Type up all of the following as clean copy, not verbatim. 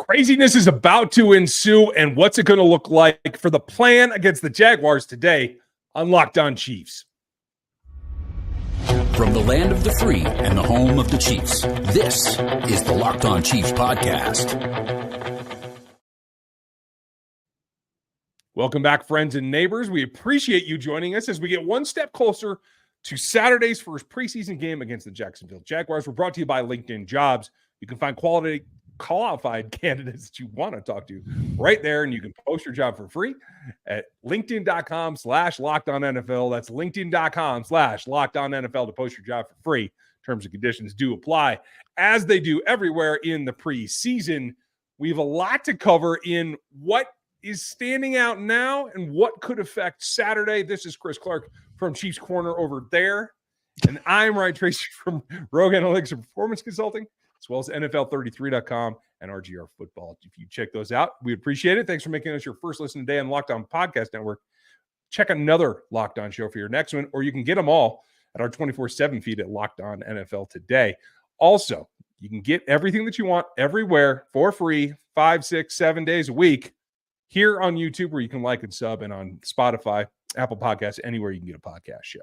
Craziness is about to ensue, and what's it going to look like for the plan against the Jaguars today on Locked On Chiefs? From the land of the free and the home of the Chiefs, this is the Locked On Chiefs podcast. Welcome back, friends and neighbors. We appreciate you joining us as we get one step closer to Saturday's first preseason game against the Jacksonville Jaguars. We're brought to you by LinkedIn Jobs. You can find qualified candidates that you want to talk to right there, and you can post your job for free at linkedin.com/lockedonnfl. That's linkedin.com/lockedonnfl to post your job for free. Terms and conditions do apply, as they do everywhere in the preseason. We have a lot to cover in what is standing out now and what could affect Saturday. This is Chris Clark from Chiefs Corner over there, and I'm Ryan Tracy from Rogue Analytics and Performance Consulting, as well as NFL33.com and RGR Football. If you check those out, we appreciate it. Thanks for making us your first listen today on Locked On Podcast Network. Check another Locked On show for your next one, or you can get them all at our 24/7 feed at Locked On NFL Today. Also, you can get everything that you want everywhere for free, 5, 6, 7 days a week here on YouTube, where you can like and sub, and on Spotify, Apple Podcasts, anywhere you can get a podcast show.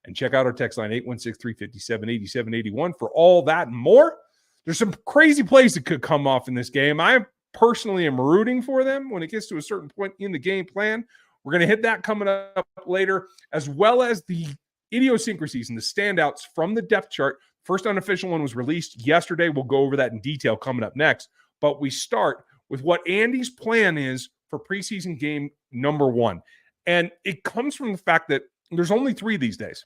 And check out our text line, 816-357-8781 for all that and more. There's some crazy plays that could come off in this game. I personally am rooting for them when it gets to a certain point in the game plan. We're going to hit that coming up later, as well as the idiosyncrasies and the standouts from the depth chart. First unofficial one was released yesterday. We'll go over that in detail coming up next. But we start with what Andy's plan is for preseason game number one. And it comes from the fact that there's only 3 these days.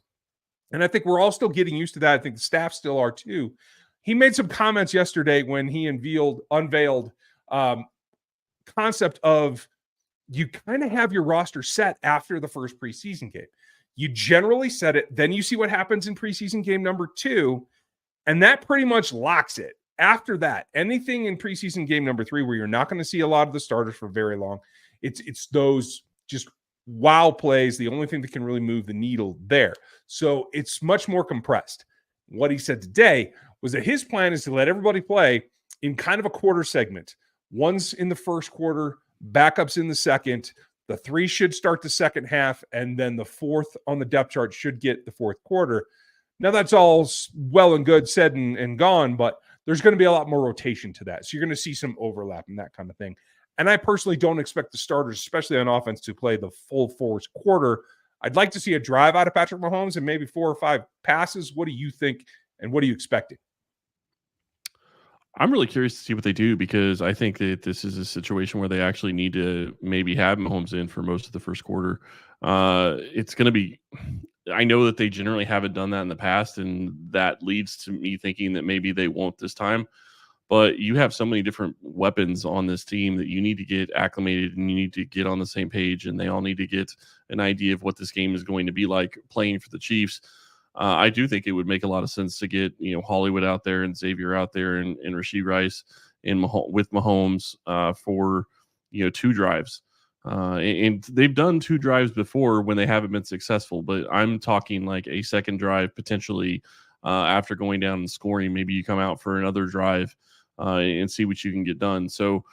And I think we're all still getting used to that. I think the staff still are too. He made some comments yesterday when he unveiled concept of you kind of have your roster set after the first preseason game. You generally set it, then you see what happens in preseason game number 2, and that pretty much locks it. After that, anything in preseason game number 3 where you're not going to see a lot of the starters for very long, it's those just wow plays, the only thing that can really move the needle there. So it's much more compressed. What he said today was that his plan is to let everybody play in kind of a quarter segment. One's in the first quarter, backups in the second. The 3 should start the second half, and then the 4th on the depth chart should get the 4th quarter. Now, that's all well and good said and gone, but there's going to be a lot more rotation to that. So you're going to see some overlap and that kind of thing. And I personally don't expect the starters, especially on offense, to play the full force quarter. I'd like to see a drive out of Patrick Mahomes and maybe 4 or 5 passes. What do you think, and what are you expecting? I'm really curious to see what they do, because I think that this is a situation where they actually need to maybe have Mahomes in for most of the first quarter. It's going to be – I know that they generally haven't done that in the past, and that leads to me thinking that maybe they won't this time. But you have so many different weapons on this team that you need to get acclimated, and you need to get on the same page, and they all need to get an idea of what this game is going to be like playing for the Chiefs. I do think it would make a lot of sense to get, Hollywood out there and Xavier out there and Rashee Rice with Mahomes for, 2 drives. And they've done 2 drives before when they haven't been successful, but I'm talking like a second drive potentially after going down and scoring. Maybe you come out for another drive and see what you can get done. So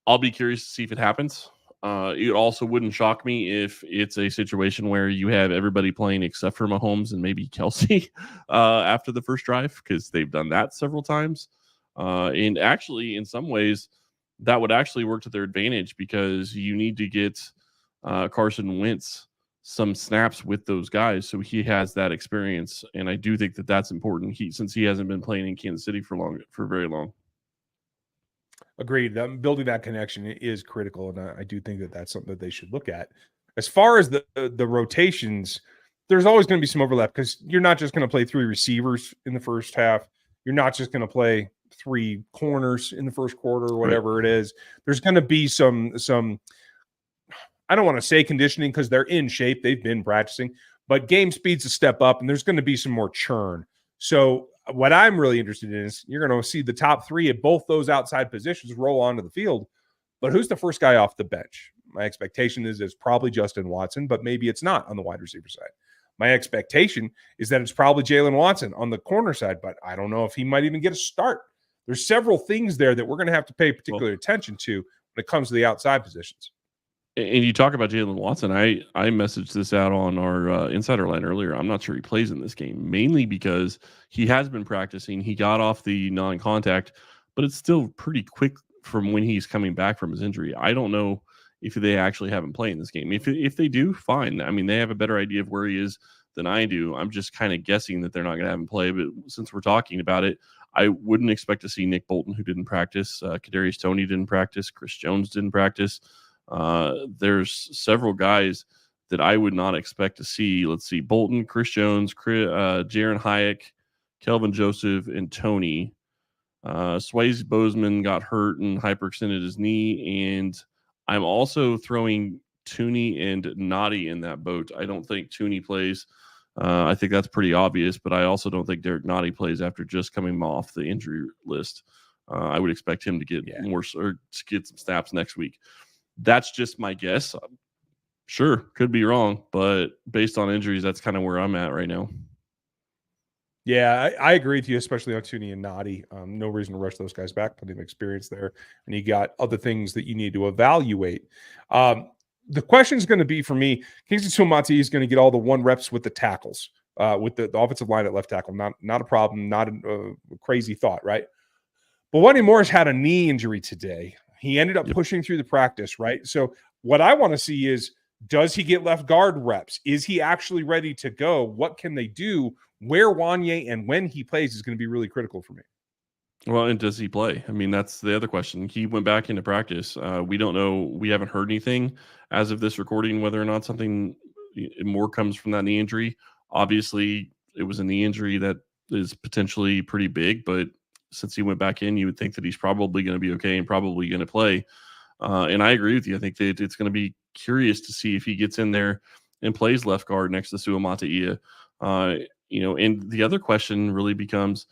I'll be curious to see if it happens. It also wouldn't shock me if it's a situation where you have everybody playing except for Mahomes and maybe Kelsey after the first drive, because they've done that several times. And actually, in some ways, that would actually work to their advantage, because you need to get Carson Wentz some snaps with those guys so he has that experience. And I do think that that's important, since he hasn't been playing in Kansas City for very long. Agreed. Building that connection is critical, and I do think that that's something that they should look at. As far as the rotations, there's always going to be some overlap, because you're not just going to play 3 receivers in the first half. You're not just going to play 3 corners in the first quarter or whatever it is. There's going to be some I don't want to say conditioning, because they're in shape. They've been practicing, but game speed's a step up, and there's going to be some more churn. So what I'm really interested in is you're going to see the top 3 at both those outside positions roll onto the field. But who's the first guy off the bench? My expectation is it's probably Justin Watson, but maybe it's not on the wide receiver side. My expectation is that it's probably Jalen Watson on the corner side, but I don't know if he might even get a start there's several things there that we're going to have to pay particular attention to when it comes to the outside positions. And you talk about Jalen Watson. I messaged this out on our insider line earlier. I'm not sure he plays in this game, mainly because he has been practicing. He got off the non-contact, but it's still pretty quick from when he's coming back from his injury. I don't know if they actually have him play in this game. If they do, fine. I mean, they have a better idea of where he is than I do. I'm just kind of guessing that they're not going to have him play. But since we're talking about it, I wouldn't expect to see Nick Bolton, who didn't practice. Kadarius Toney didn't practice. Chris Jones didn't practice. There's several guys that I would not expect to see. Let's see: Bolton, Chris Jones, Jaron Hyatt, Kelvin Joseph, and Toney. Swayze Bozeman got hurt and hyperextended his knee, and I'm also throwing Tooney and Noddy in that boat. I don't think Tooney plays. I think that's pretty obvious, but I also don't think Derek Noddy plays after just coming off the injury list. I would expect him to get more or to get some snaps next week. That's just my guess. Sure, could be wrong, but based on injuries, that's kind of where I'm at right now. Yeah, I agree with you, especially on Tooney and Noddy. No reason to rush those guys back. Plenty of experience there. And you got other things that you need to evaluate. The question is going to be for me, Kingston Suamataia is going to get all the 1 reps with the tackles, with the offensive line at left tackle. Not a problem, not a crazy thought, right? But Wanya Morris had a knee injury today. He ended up pushing through the practice, right? So what I want to see is, does he get left guard reps? Is he actually ready to go? What can they do? Where Wanya and when he plays is going to be really critical for me. Well, and does he play? I mean, that's the other question. He went back into practice. We don't know. We haven't heard anything as of this recording, whether or not something more comes from that knee injury. Obviously, it was a knee injury that is potentially pretty big, but since he went back in, you would think that he's probably going to be okay and probably going to play. And I agree with you. I think that it's going to be curious to see if he gets in there and plays left guard next to Suamataia. And the other question really becomes,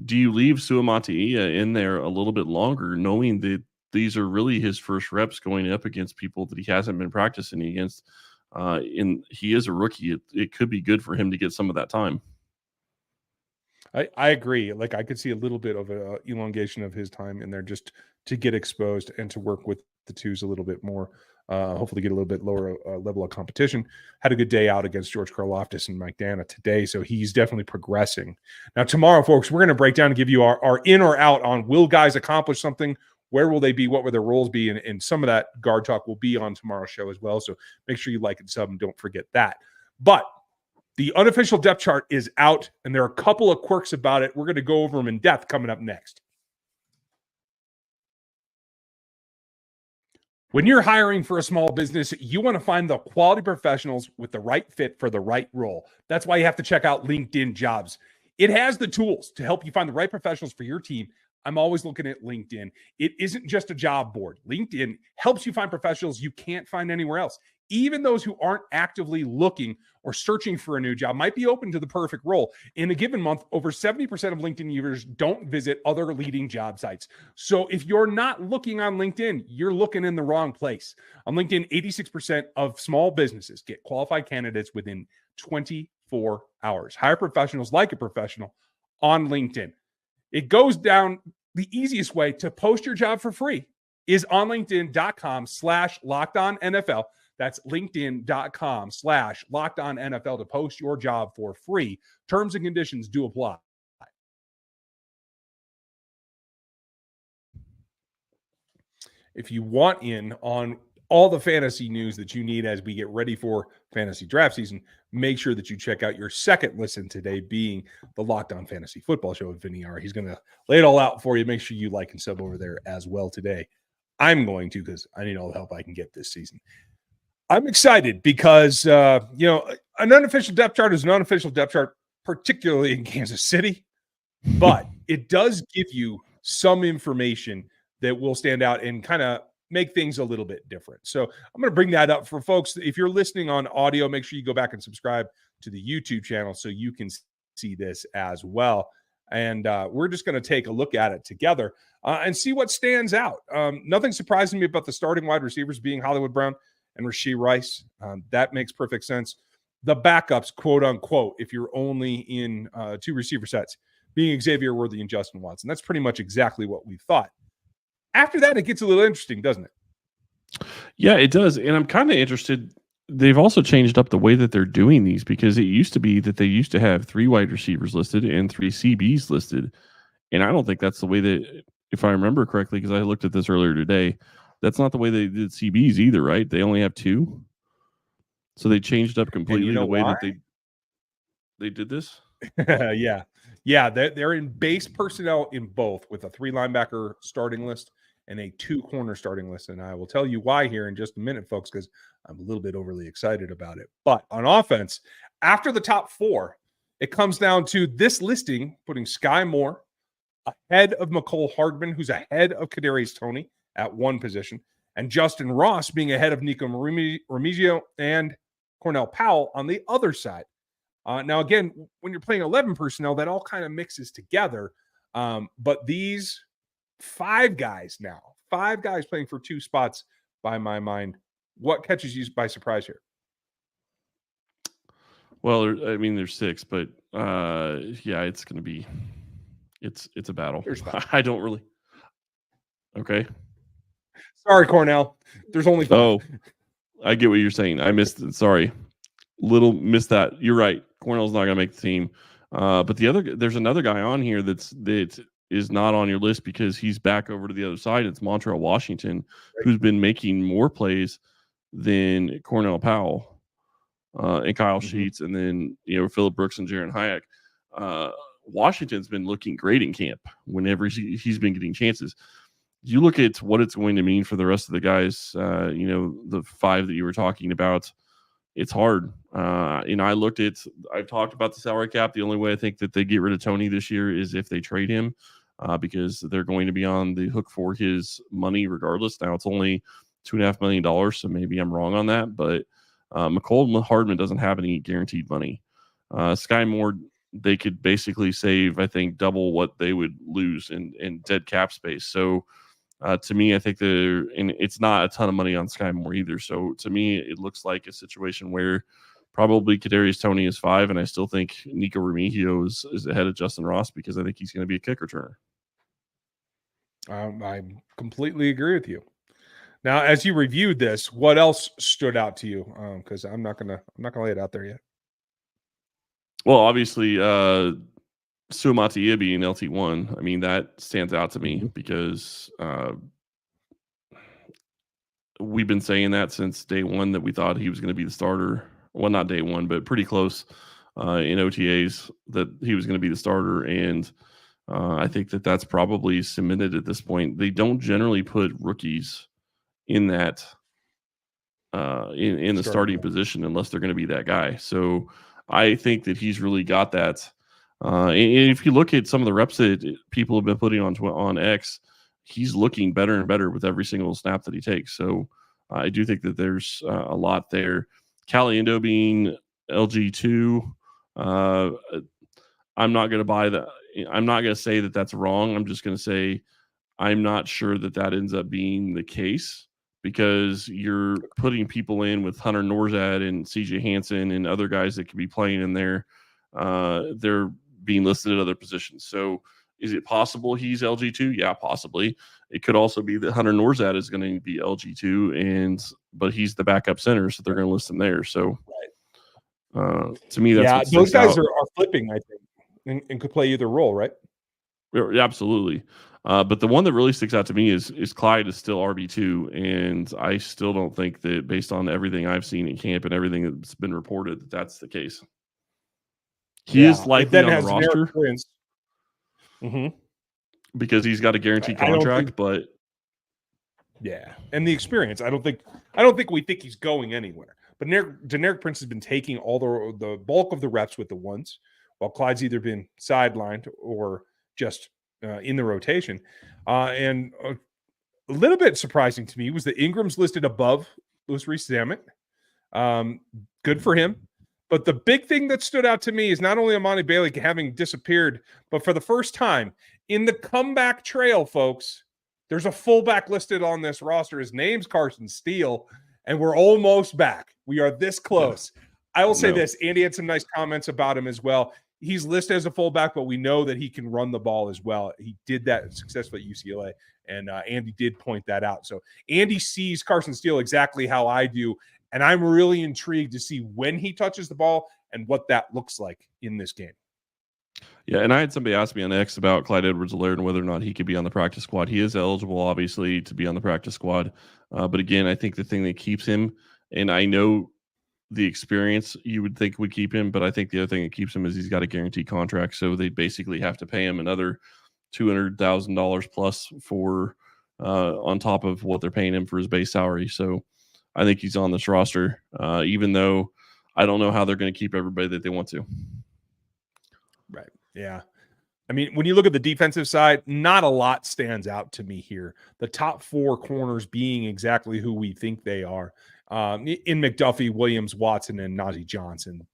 do you leave Suamataia in there a little bit longer, knowing that these are really his first reps going up against people that he hasn't been practicing against? And he is a rookie. It could be good for him to get some of that time. I agree. Like, I could see a little bit of a elongation of his time in there just to get exposed and to work with the twos a little bit more. Hopefully get a little bit lower level of competition. Had a good day out against George Karlaftis and Mike Dana today, so he's definitely progressing. Now, tomorrow, folks, we're going to break down and give you our in or out on will guys accomplish something, where will they be, what will their roles be, and some of that guard talk will be on tomorrow's show as well, so make sure you like and sub and don't forget that. But the unofficial depth chart is out, and there are a couple of quirks about it. We're going to go over them in depth coming up next. When you're hiring for a small business, you want to find the quality professionals with the right fit for the right role. That's why you have to check out LinkedIn Jobs. It has the tools to help you find the right professionals for your team. I'm always looking at LinkedIn. It isn't just a job board. LinkedIn helps you find professionals you can't find anywhere else. Even those who aren't actively looking or searching for a new job might be open to the perfect role. In a given month, over 70% of LinkedIn users don't visit other leading job sites. So if you're not looking on LinkedIn, you're looking in the wrong place. On LinkedIn, 86% of small businesses get qualified candidates within 24 hours. Hire professionals like a professional on LinkedIn. It goes down the easiest way to post your job for free is on LinkedIn.com/LockedOnNFL. That's LinkedIn.com/LockedOnNFL to post your job for free. Terms and conditions do apply. If you want in on all the fantasy news that you need as we get ready for fantasy draft season, make sure that you check out your second listen today, being the Locked On Fantasy Football Show with Vinny R. He's going to lay it all out for you. Make sure you like and sub over there as well today. I'm going to, because I need all the help I can get this season. I'm excited because, an unofficial depth chart is an unofficial depth chart, particularly in Kansas City, but it does give you some information that will stand out and kind of make things a little bit different. So I'm going to bring that up for folks. If you're listening on audio, make sure you go back and subscribe to the YouTube channel so you can see this as well. And we're just going to take a look at it together and see what stands out. Nothing surprising me about the starting wide receivers being Hollywood Brown and Rashee Rice. That makes perfect sense. The backups, quote unquote, if you're only in two receiver sets, being Xavier Worthy and Justin Watson. That's pretty much exactly what we thought. After that, it gets a little interesting, doesn't it? Yeah, it does. And I'm kind of interested. They've also changed up the way that they're doing these, because it used to be that they used to have 3 wide receivers listed and 3 CBs listed. And I don't think that's the way that, if I remember correctly, because I looked at this earlier today, that's not the way they did CBs either, right? They only have 2. So they changed up completely the way that they did this. Yeah. They're in base personnel in both, with a 3 linebacker starting list and a 2 corner starting list. And I will tell you why here in just a minute, folks, because I'm a little bit overly excited about it. But on offense, after the top 4, it comes down to this listing, putting Sky Moore ahead of McCole Hardman, who's ahead of Kadarius Toney at 1 position, and Justin Ross being ahead of Nico Remigio and Cornell Powell on the other side. Now, again, when you're playing 11 personnel, that all kind of mixes together. But these 5 guys playing for 2 spots, by my mind, what catches you by surprise here? Well, I mean, there's 6, but yeah, it's going to be, it's a battle. I don't really. Okay. Sorry, Cornell. There's only 5. Oh, I get what you're saying. I missed it. Sorry. Missed that. You're right. Cornell's not going to make the team. But there's another guy on here that is not on your list because he's back over to the other side. It's Montreal Washington, who's been making more plays than Cornell Powell and Kyle Sheets, and then Phillip Brooks and Jaron Hayek. Washington's been looking great in camp whenever he's been getting chances. You look at what it's going to mean for the rest of the guys, the 5 that you were talking about. It's hard. I've talked about the salary cap. The only way I think that they get rid of Toney this year is if they trade him, because they're going to be on the hook for his money regardless. Now it's only $2.5 million, so maybe I'm wrong on that, but McCole Hardman doesn't have any guaranteed money. Sky Moore, they could basically save, I think, double what they would lose in dead cap space. So to me, I think and it's not a ton of money on Sky Moore either. So to me, it looks like a situation where probably Kadarius Toney is 5, and I still think Nico Remigio is ahead of Justin Ross because I think he's going to be a kick returner. I completely agree with you. Now, as you reviewed this, what else stood out to you? Because I'm not gonna lay it out there yet. Well, obviously, Suamataia being LT1, I mean, that stands out to me because we've been saying that since day 1 that we thought he was going to be the starter. Well, not day 1, but pretty close in OTAs that he was going to be the starter. And I think that that's probably cemented at this point. They don't generally put rookies in that in the starting position unless they're going to be that guy. So I think that he's really got that. And if you look at some of the reps that people have been putting on X, he's looking better and better with every single snap that he takes. So I do think that there's a lot there. Caliendo being LG2, I'm not going to buy that. I'm not going to say that that's wrong. I'm just going to say I'm not sure that ends up being the case, because you're putting people in with Hunter Norzad and CJ Hansen and other guys that could be playing in there. They're being listed at other positions. So is it possible he's LG2? Yeah, possibly. It could also be that Hunter Norzad is going to be LG2, but he's the backup center, so they're going to list him there. So to me, that's those guys are flipping, I think, and could play either role, right? Yeah, absolutely. But the one that really sticks out to me is Clyde is still RB2, and I still don't think that, based on everything I've seen in camp and everything that's been reported, that that's the case. He is likely on the roster because he's got a guaranteed contract, but yeah, and the experience. I don't think we think he's going anywhere. But Deneric Prince has been taking all the bulk of the reps with the ones, while Clyde's either been sidelined or just in the rotation. And a little bit surprising to me was that Ingram's listed above Louis Rees-Zammit. Good for him. But the big thing that stood out to me is not only Amani Bailey having disappeared, but for the first time in the comeback trail, folks, there's a fullback listed on this roster. His name's Carson Steele, and we're almost back. We are this close. I will say this. Andy had some nice comments about him as well. he's listed as a fullback, but we know that he can run the ball as well. He did that successfully at UCLA, and Andy did point that out. So Andy sees Carson Steele exactly how I do, and I'm really intrigued to see when he touches the ball and what that looks like in this game. Yeah, and I had somebody ask me on X about Clyde Edwards-Helaire and whether or not he could be on the practice squad. He is eligible, obviously, to be on the practice squad. But again, I think the thing that keeps him, and I know the experience you would think would keep him, but I think the other thing that keeps him is he's got a guaranteed contract, so they basically have to pay him another $200,000 plus for on top of what they're paying him for his base salary. So I think he's on this roster, even though I don't know how they're going to keep everybody that they want to. Right. Yeah. I mean, when you look at the defensive side, not a lot stands out to me here. The top 4 corners being exactly who we think they are. In McDuffie, Williams, Watson, and Najee Johnson.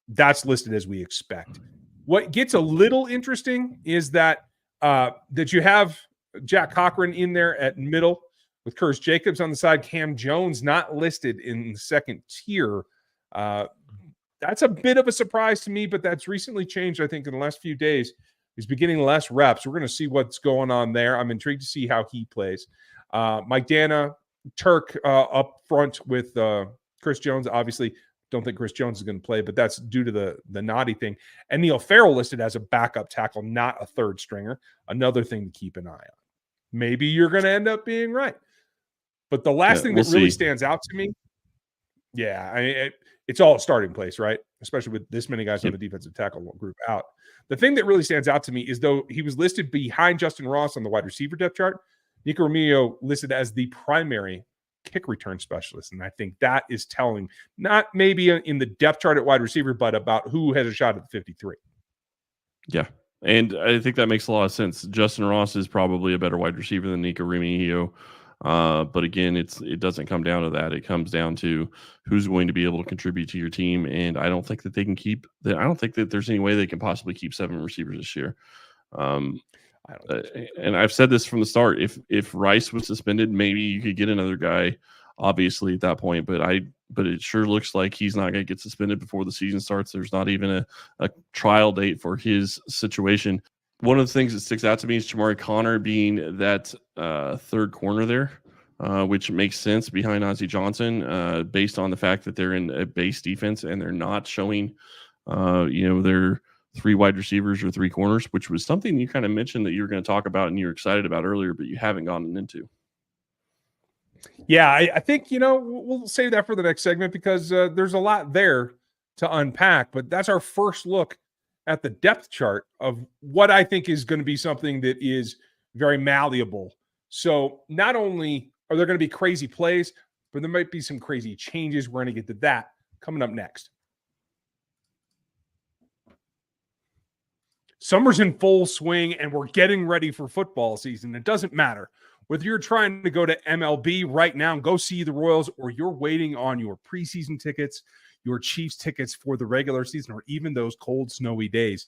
That's listed as we expect. What gets a little interesting is that you have Jack Cochran in there at middle with Curtis Jacobs on the side. Cam Jones not listed in the second tier. That's a bit of a surprise to me, but that's recently changed, I think, in the last few days. He's beginning less reps. We're going to see what's going on there. I'm intrigued to see how he plays. Mike Dana, Turk up front with Chris Jones. Obviously, don't think Chris Jones is going to play, but that's due to the naughty thing. And Neil Farrell listed as a backup tackle, not a third stringer. Another thing to keep an eye on. Maybe you're going to end up being right. But the last thing that really stands out to me, it's all a starting place, right? Especially with this many guys on the defensive tackle group out. The thing that really stands out to me is, though he was listed behind Justin Ross on the wide receiver depth chart, Nico Romeo listed as the primary kick return specialist. And I think that is telling, not maybe in the depth chart at wide receiver, but about who has a shot at the 53. Yeah. And I think that makes a lot of sense. Justin Ross is probably a better wide receiver than Nico Romeo. But again, it doesn't come down to that. It comes down to who's going to be able to contribute to your team. And I don't think that they can I don't think that there's any way they can possibly keep 7 receivers this year. And I've said this from the start. If Rice was suspended, maybe you could get another guy, obviously, at that point. But it sure looks like he's not going to get suspended before the season starts. There's not even a trial date for his situation. One of the things that sticks out to me is Jamari Connor being that third corner there, which makes sense behind Najee Johnson, based on the fact that they're in a base defense and they're not showing, their 3 wide receivers or 3 corners, which was something you kind of mentioned that you were going to talk about and you were excited about earlier, but you haven't gotten into. Yeah, I think, we'll save that for the next segment because there's a lot there to unpack, but that's our first look at the depth chart of what I think is going to be something that is very malleable. So not only are there going to be crazy plays, but there might be some crazy changes. We're going to get to that coming up next. Summer's in full swing and we're getting ready for football season. It doesn't matter whether you're trying to go to MLB right now and go see the Royals, or you're waiting on your preseason tickets, your Chiefs tickets for the regular season, or even those cold, snowy days.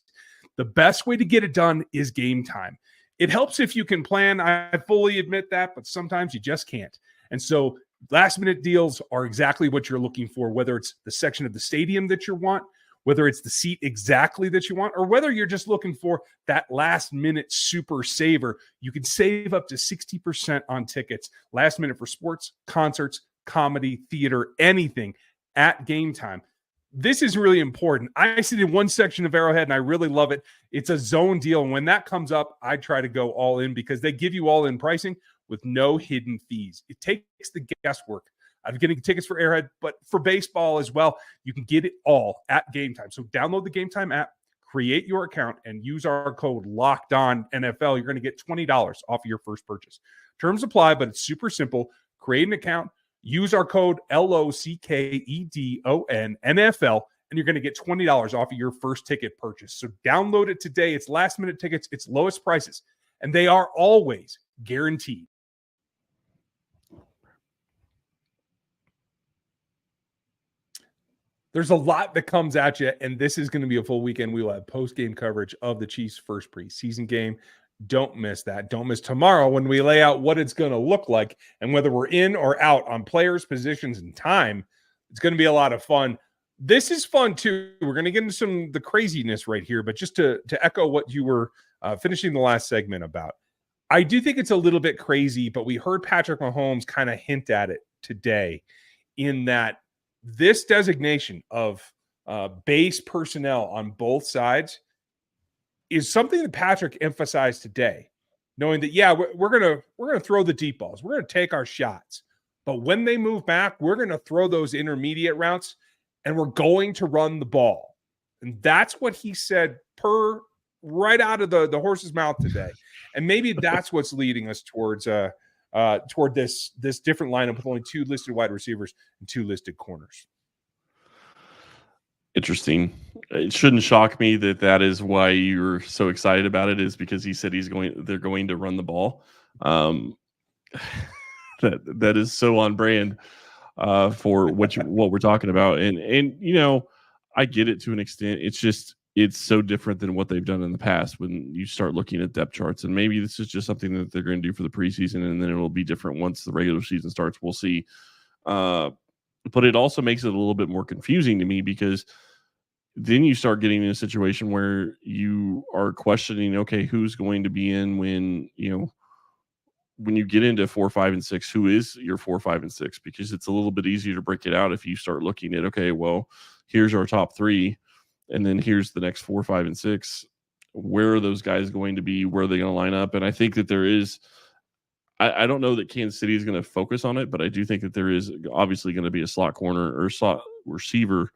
The best way to get it done is Gametime. It helps if you can plan. I fully admit that, but sometimes you just can't. And so last-minute deals are exactly what you're looking for, whether it's the section of the stadium that you want, whether it's the seat exactly that you want, or whether you're just looking for that last-minute super saver. You can save up to 60% on tickets last minute for sports, concerts, comedy, theater, anything at Gametime. This is really important. I sit in one section of Arrowhead and I really love it. It's a zone deal. And when that comes up, I try to go all in because they give you all in pricing with no hidden fees. It takes the guesswork out of getting tickets for Arrowhead, but for baseball as well. You can get it all at Gametime. So download the Gametime app, create your account, and use our code LOCKEDONNFL. You're going to get $20 off of your first purchase. Terms apply, but it's super simple. Create an account. Use our code LOCKEDONNFL, and you're going to get $20 off of your first ticket purchase. So download it today. It's last-minute tickets. It's lowest prices, and they are always guaranteed. There's a lot that comes at you, and this is going to be a full weekend. We will have post-game coverage of the Chiefs' first preseason game. Don't miss that. Don't miss tomorrow when we lay out what it's going to look like and whether we're in or out on players, positions, and time. It's going to be a lot of fun. This is fun too. We're going to get into the craziness right here, but just to echo what you were finishing the last segment about, I do think it's a little bit crazy, but we heard Patrick Mahomes kind of hint at it today in that this designation of base personnel on both sides is something that Patrick emphasized today, knowing that, yeah, we're gonna throw the deep balls. We're going to take our shots. But when they move back, we're going to throw those intermediate routes and we're going to run the ball. And that's what he said right out of the horse's mouth today. And maybe that's what's leading us toward this different lineup with only 2 listed wide receivers and 2 listed corners. Interesting. It shouldn't shock me that is why you're so excited about it, is because he said they're going to run the ball. That is so on brand for what we're talking about. And you know, I get it to an extent. It's so different than what they've done in the past when you start looking at depth charts. And maybe this is just something that they're going to do for the preseason, and then it will be different once the regular season starts. We'll see. But it also makes it a little bit more confusing to me, because then you start getting in a situation where you are questioning, okay, who's going to be in when you get into 4, 5, and 6, who is your 4, 5, and 6? Because it's a little bit easier to break it out if you start looking at, okay, well, here's our top 3, and then here's the next 4, 5, and 6. Where are those guys going to be? Where are they going to line up? And I think that there is, I don't know that Kansas City is going to focus on it, but I do think that there is obviously going to be a slot corner or slot receiver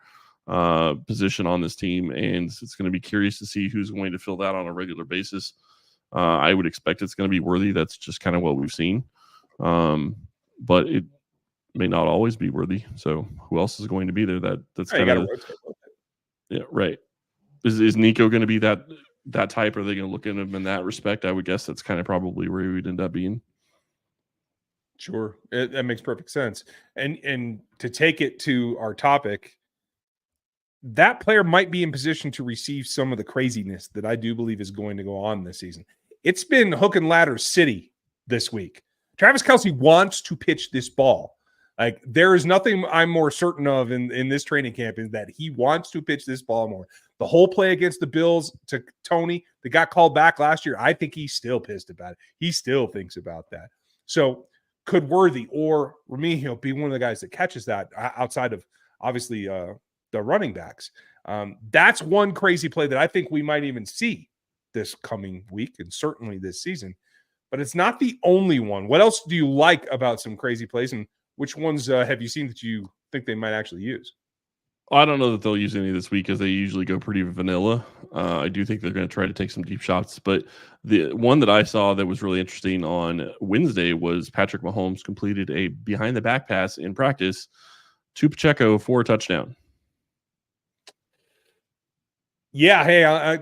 position on this team, and it's going to be curious to see who's going to fill that on a regular basis. I would expect it's going to be Worthy. That's just kind of what we've seen. But it may not always be Worthy. So who else is going to be there? That's kind of, yeah, right. Is Nico going to be that type? Are they going to look at him in that respect? I would guess that's kind of probably where he would end up being. Sure. That makes perfect sense. And to take it to our topic, that player might be in position to receive some of the craziness that I do believe is going to go on this season. It's been hook and ladder city this week. Travis Kelce wants to pitch this ball. Like, there is nothing I'm more certain of in this training camp is that he wants to pitch this ball more. The whole play against the Bills to Tony that got called back last year, I think he's still pissed about it. He still thinks about that. So could Worthy or Remigio be one of the guys that catches that outside of, obviously, the running backs? That's one crazy play that I think we might even see this coming week and certainly this season, but it's not the only one. What else do you like about some crazy plays, and which ones have you seen that you think they might actually use? I don't know that they'll use any this week, because they usually go pretty vanilla. I do think they're going to try to take some deep shots, but the one that I saw that was really interesting on Wednesday was Patrick Mahomes completed a behind the back pass in practice to Pacheco for a touchdown. Yeah, hey,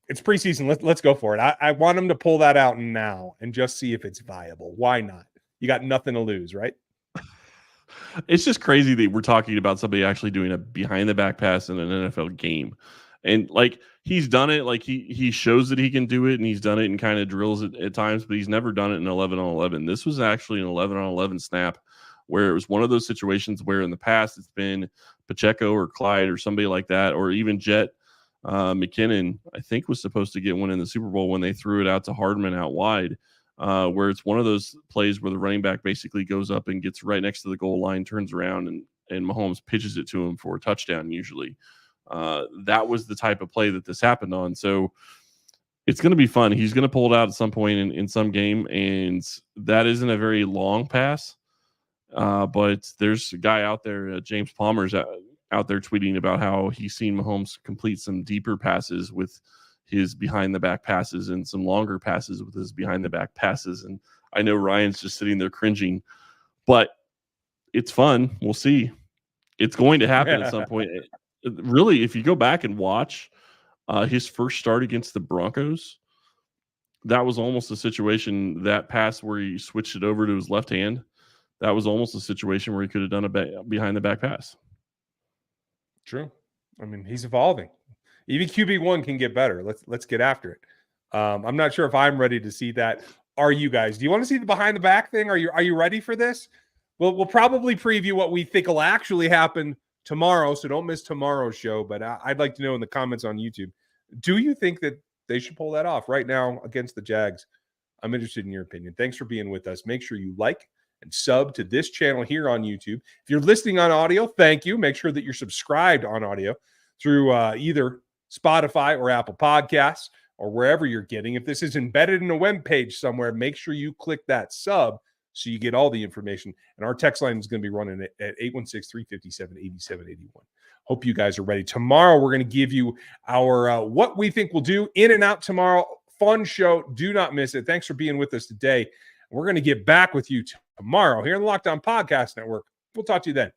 it's preseason. Let's go for it. I want him to pull that out now and just see if it's viable. Why not? You got nothing to lose, right? It's just crazy that we're talking about somebody actually doing a behind the back pass in an NFL game. And like, he's done it, like he shows that he can do it, and he's done it and kind of drills it at times, but he's never done it in 11-on-11. This was actually an 11-on-11 snap, where it was one of those situations where in the past it's been Pacheco or Clyde or somebody like that, or even Jet McKinnon, I think, was supposed to get one in the Super Bowl when they threw it out to Hardman out wide, where it's one of those plays where the running back basically goes up and gets right next to the goal line, turns around, and Mahomes pitches it to him for a touchdown usually. That was the type of play that this happened on. So it's going to be fun. He's going to pull it out at some point in some game, and that isn't a very long pass. But there's a guy out there, James Palmer's out there tweeting about how he's seen Mahomes complete some deeper passes with his behind the back passes and some longer passes with his behind the back passes. And I know Ryan's just sitting there cringing, but it's fun. We'll see. It's going to happen at some point. Really, if you go back and watch his first start against the Broncos, that was almost a situation, that pass where he switched it over to his left hand, that was almost a situation where he could have done a behind the back pass. True. I mean, he's evolving. Even QB1 can get better. Let's get after it. I'm not sure if I'm ready to see that. Are you guys? Do you want to see the behind the back thing? Are you ready for this? We'll probably preview what we think will actually happen tomorrow, so don't miss tomorrow's show. But I'd like to know in the comments on YouTube, do you think that they should pull that off right now against the Jags? I'm interested in your opinion. Thanks for being with us. Make sure you like and sub to this channel here on YouTube. If you're listening on audio, thank you. Make sure that you're subscribed on audio through either Spotify or Apple Podcasts or wherever you're getting. If this is embedded in a web page somewhere, make sure you click that sub so you get all the information. And our text line is going to be running at 816-357-8781. Hope you guys are ready. Tomorrow, we're going to give you our what we think we'll do in and out tomorrow. Fun show. Do not miss it. Thanks for being with us today. We're going to get back with you tomorrow here in the Locked On Podcast Network. We'll talk to you then.